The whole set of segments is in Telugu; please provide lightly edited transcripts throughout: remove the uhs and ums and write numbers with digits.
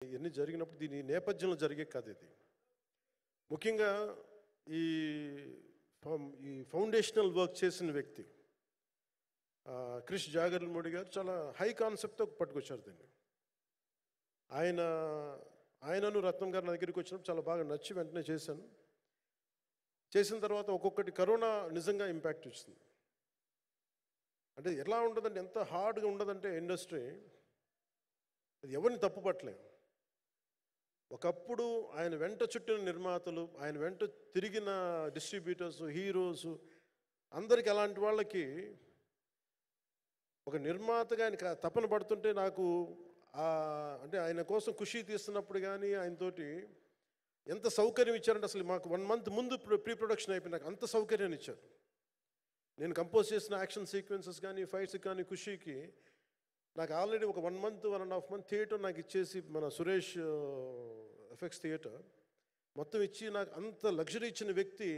ఇవన్నీ జరిగినప్పుడు దీని నేపథ్యంలో జరిగే కథ ఇది. ముఖ్యంగా ఈ ఈ ఫౌండేషనల్ వర్క్ చేసిన వ్యక్తి క్రిష్ జాగర్లమూడి గారు చాలా హై కాన్సెప్ట్తో పట్టుకొచ్చారు దీన్ని. ఆయనను రత్నం గారు నా దగ్గరికి వచ్చినప్పుడు చాలా బాగా నచ్చి వెంటనే చేశాను. చేసిన తర్వాత ఒక్కొక్కటి కరోనా నిజంగా ఇంపాక్ట్ ఇస్తుంది. అంటే ఎలా ఉండదంటే, ఎంత హార్డ్గా ఉండదంటే ఇండస్ట్రీ, అది ఎవరిని తప్పు పట్టలేము. ఒకప్పుడు ఆయన వెంట చుట్టిన నిర్మాతలు, ఆయన వెంట తిరిగిన డిస్ట్రిబ్యూటర్స్, హీరోస్ అందరికి, అలాంటి వాళ్ళకి ఒక నిర్మాతగా ఆయన తపన పడుతుంటే నాకు అంటే ఆయన కోసం ఖుషి తీస్తున్నప్పుడు కానీ ఆయనతోటి ఎంత సౌకర్యం ఇచ్చారంటే, అసలు మాకు 1 month ముందు ప్రీ ప్రొడక్షన్ అయిపోయి నాకు అంత సౌకర్యాన్ని ఇచ్చారు. నేను కంపోజ్ చేసిన యాక్షన్ సీక్వెన్సెస్ కానీ ఫైట్స్ కానీ ఖుషీకి నాకు ఆల్రెడీ ఒక 1 month 1.5 month థియేటర్ నాకు ఇచ్చేసి, మన సురేష్ ఎఫెక్ట్స్ థియేటర్ మొత్తం ఇచ్చి నాకు అంత లగ్జరీ ఇచ్చిన వ్యక్తి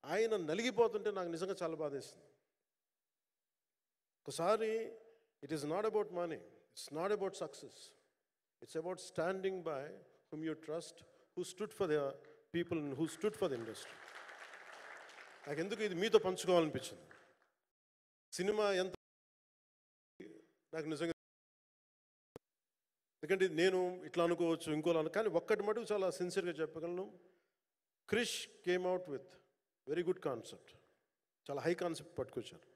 ఆయన నలిగిపోతుంటే నాకు నిజంగా చాలా బాధేస్తుంది. ఒకసారి it is not about money, it's not about success, it's about standing by whom you trust, who stood for the people and who stood for the industry. నాకు ఎందుకు ఇది మీతో పంచుకోవాలనిపించింది. సినిమా ఎంత నాకు నిజంగా, ఎందుకంటే నేను ఇట్లా అనుకోవచ్చు, ఇంకోలా, కానీ ఒక్కటి మటుకు చాలా సిన్సియర్గా చెప్పగలను. Krish came out with very good concept, చాలా హై కాన్సెప్ట్ పట్టుకొచ్చారు.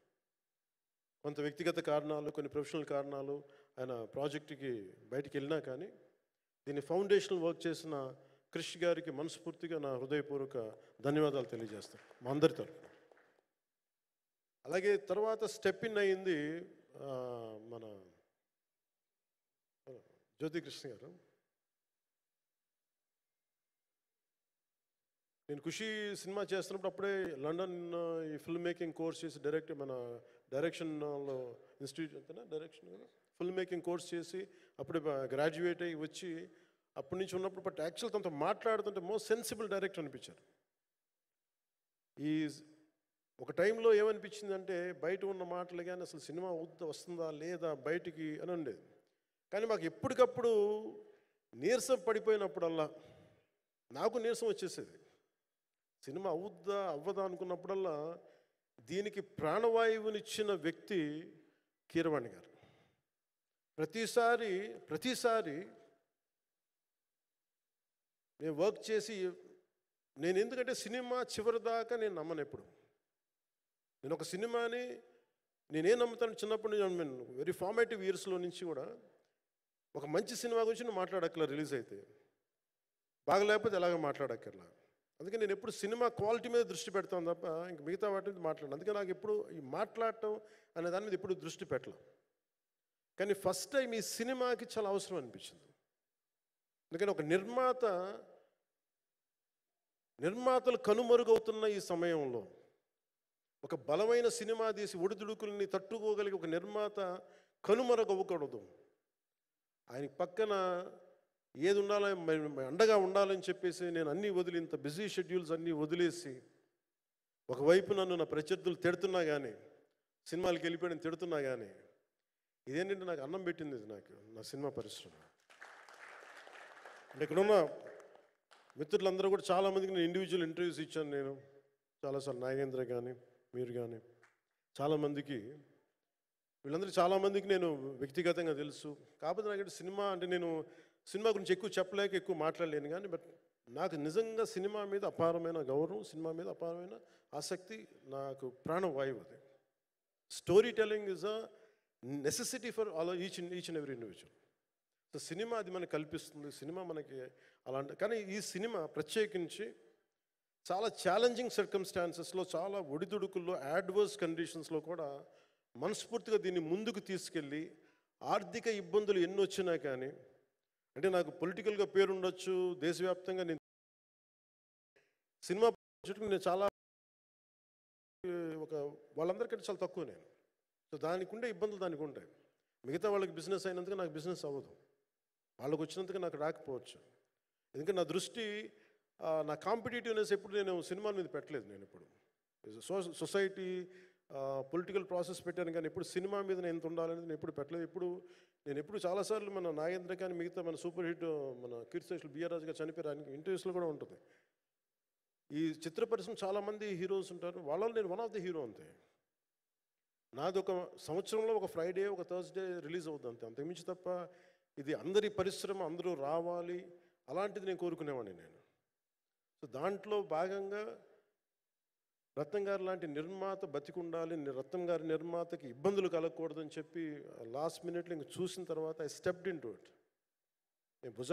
కొంత వ్యక్తిగత కారణాలు, కొన్ని ప్రొఫెషనల్ కారణాలు ఆయన ప్రాజెక్టుకి బయటికి వెళ్ళినా కానీ దీన్ని ఫౌండేషనల్ వర్క్ చేసిన క్రిష్ గారికి మనస్ఫూర్తిగా నా హృదయపూర్వక ధన్యవాదాలు తెలియజేస్తాను మా అందరి తరఫున. అలాగే తర్వాత స్టెప్ ఇన్ అయింది మన జ్యోతికృష్ణ గారు. నేను ఖుషి సినిమా చేస్తున్నప్పుడు అప్పుడే లండన్ ఈ ఫిల్మ్ మేకింగ్ కోర్స్ చేసి మన డైరెక్షన్లో ఇన్స్టిట్యూట్ అంతేనా, డైరెక్షన్ ఫిల్మ్ మేకింగ్ కోర్స్ చేసి అప్పుడే గ్రాడ్యుయేట్ అయ్యి వచ్చి అప్పటి నుంచి ఉన్నప్పుడు, బట్ యాక్చువల్ తనతో మాట్లాడుతుంటే మోస్ట్ సెన్సిబుల్ డైరెక్టర్ అనిపించారు. ఈ ఒక టైంలో ఏమనిపించిందంటే, బయట ఉన్న మాటలు కానీ అసలు సినిమా వస్తుందా లేదా బయటికి అని ఉండేది. కానీ మాకు ఎప్పటికప్పుడు నీరసం పడిపోయినప్పుడల్లా, నాకు నీరసం వచ్చేసేది. సినిమా అవుద్దా అవ్వదా అనుకున్నప్పుడల్లా దీనికి ప్రాణవాయువునిచ్చిన వ్యక్తి కీరవాణి గారు. ప్రతిసారి నేను వర్క్ చేసి, నేను ఎందుకంటే సినిమా చివరిదాకా నేను నమ్మను ఎప్పుడు. నేను ఒక సినిమాని నేనేం నమ్ముతాను, చిన్నప్పటి నుంచి వెరీ ఫార్మేటివ్ ఇయర్స్లో నుంచి కూడా ఒక మంచి సినిమా గురించి నువ్వు మాట్లాడక్కర్లా, రిలీజ్ అయితే బాగా లేకపోతే ఎలాగ మాట్లాడక్కర్లా. అందుకే నేను ఎప్పుడు సినిమా క్వాలిటీ మీద దృష్టి పెడతాను తప్ప ఇంక మిగతా వాటి మీద మాట్లాడను. అందుకే నాకు ఎప్పుడు ఈ మాట్లాడటం అనే దాని మీద ఎప్పుడు దృష్టి పెట్టలేం. కానీ ఫస్ట్ టైం ఈ సినిమాకి చాలా అవసరం అనిపించింది. ఎందుకంటే ఒక నిర్మాతలు కనుమరుగవుతున్న ఈ సమయంలో ఒక బలమైన సినిమా తీసి ఒడిదుడుకుల్ని తట్టుకోగలిగి ఒక నిర్మాత కనుమరుగవ్వకూడదు. ఆయన పక్కన ఏది ఉండాలో అండగా ఉండాలని చెప్పేసి నేను అన్నీ వదిలి, ఇంత బిజీ షెడ్యూల్స్ అన్నీ వదిలేసి, ఒకవైపు నన్ను నా ప్రత్యర్థులు తిడుతున్నా కానీ, సినిమాలకు వెళ్ళిపోయిన తిడుతున్నా కానీ, ఇదేంటంటే నాకు అన్నం పెట్టింది ఇది, నాకు నా సినిమా పరిశ్రమ. ఇక్కడున్న మిత్రులందరూ కూడా చాలామందికి నేను ఇండివిజువల్ ఇంటర్వ్యూస్ ఇచ్చాను. నేను చాలాసార్లు నాగేంద్ర కానీ మీరు కానీ చాలామందికి, వీళ్ళందరికీ చాలామందికి నేను వ్యక్తిగతంగా తెలుసు. కాకపోతే నాకు సినిమా అంటే నేను సినిమా గురించి ఎక్కువ చెప్పలేక ఎక్కువ మాట్లాడలేను. కానీ బట్ నాకు నిజంగా సినిమా మీద అపారమైన గౌరవం, సినిమా మీద అపారమైన ఆసక్తి, నాకు ప్రాణవాయువు అది. Story telling is a necessity for each and every individual. So cinema అది మనకు కల్పిస్తుంది, సినిమా మనకి అలాంటి. కానీ ఈ సినిమా ప్రత్యేకించి చాలా ఛాలెంజింగ్ సర్కమ్స్టాన్సెస్లో, చాలా ఒడిదుడుకుల్లో, యాడ్వర్స్ కండిషన్స్లో కూడా మనస్ఫూర్తిగా దీన్ని ముందుకు తీసుకెళ్ళి, ఆర్థిక ఇబ్బందులు ఎన్ని వచ్చినా కానీ, అంటే నాకు పొలిటికల్గా పేరుండొచ్చు, దేశవ్యాప్తంగా నేను సినిమా చుట్టూ నేను చాలా వాళ్ళందరికంటే చాలా తక్కువ నేను. సో దానికి ఉండే ఇబ్బందులు దానికి ఉంటాయి. మిగతా వాళ్ళకి బిజినెస్ అయినందుకు నాకు బిజినెస్ అవ్వదు, వాళ్ళకి వచ్చినందుకు నాకు రాకపోవచ్చు. ఎందుకంటే నా దృష్టి, నా కాంపిటేటివ్నెస్ ఎప్పుడు నేను సినిమాల మీద పెట్టలేదు. నేను ఇప్పుడు సొసైటీ పొలిటికల్ ప్రాసెస్ పెట్టాను, కానీ ఎప్పుడు సినిమా మీద నేను ఎంత ఉండాలనేది నేను ఎప్పుడు పెట్టలేదు. నేను ఎప్పుడు చాలాసార్లు మన నాగేంద్ర కానీ మిగతా మన సూపర్ హిట్ మన కీర్తిశేషులు బిఆర్ రాజు గారు చనిపోయారు, ఆయనకి ఇంటర్వ్యూస్లో కూడా ఉంటుంది. ఈ చిత్ర పరిశ్రమ చాలామంది హీరోస్ ఉంటారు, వాళ్ళలో నేను వన్ ఆఫ్ ది హీరో అంతే. నాది ఒక సంవత్సరంలో ఒక ఫ్రైడే ఒక థర్స్డే రిలీజ్ అవుతుంది అంతే, అంతకుమించి తప్ప ఇది అందరి పరిశ్రమ అందరూ రావాలి అలాంటిది నేను కోరుకునేవాడిని నేను. సో దాంట్లో భాగంగా రత్నం గారు లాంటి నిర్మాత బతికుండాలి, రత్నం గారి నిర్మాతకి ఇబ్బందులు కలగకూడదని చెప్పి లాస్ట్ మినిట్లో ఇంక చూసిన తర్వాత I stepped in to it. నేను భుజాలు